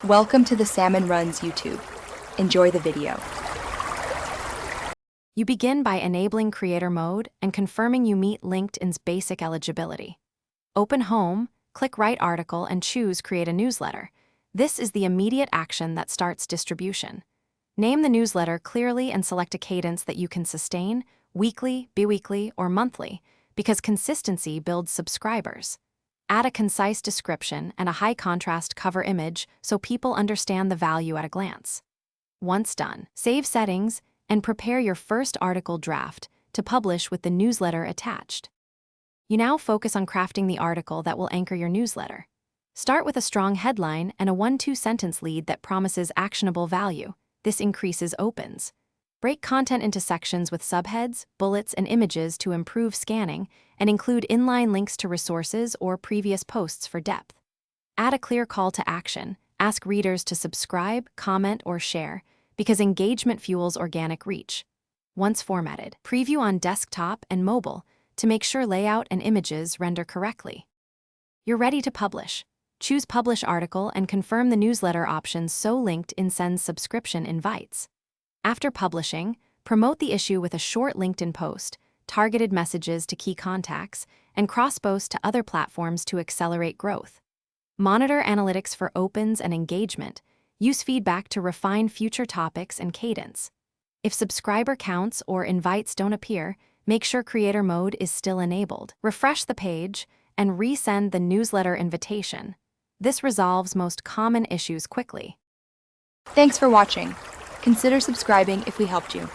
Welcome to the Salmon Runs YouTube. Enjoy the video. You begin by enabling Creator Mode and confirming you meet LinkedIn's basic eligibility. Open Home, click Write Article, and choose Create a Newsletter. This is the immediate action that starts distribution. Name the newsletter clearly and select a cadence that you can sustain, weekly, biweekly, or monthly, because consistency builds subscribers. Add a concise description and a high-contrast cover image so people understand the value at a glance. Once done, save settings and prepare your first article draft to publish with the newsletter attached. You now focus on crafting the article that will anchor your newsletter. Start with a strong headline and a 1-2 sentence lead that promises actionable value. This increases opens. Break content into sections with subheads, bullets, and images to improve scanning, and include inline links to resources or previous posts for depth. Add a clear call to action. Ask readers to subscribe, comment, or share, because engagement fuels organic reach. Once formatted, preview on desktop and mobile to make sure layout and images render correctly. You're ready to publish. Choose Publish Article and confirm the newsletter options so LinkedIn sends subscription invites. After publishing, promote the issue with a short LinkedIn post, targeted messages to key contacts, and cross-post to other platforms to accelerate growth. Monitor analytics for opens and engagement. Use feedback to refine future topics and cadence. If subscriber counts or invites don't appear, make sure Creator Mode is still enabled. Refresh the page and resend the newsletter invitation. This resolves most common issues quickly. Thanks for watching. Consider subscribing if we helped you.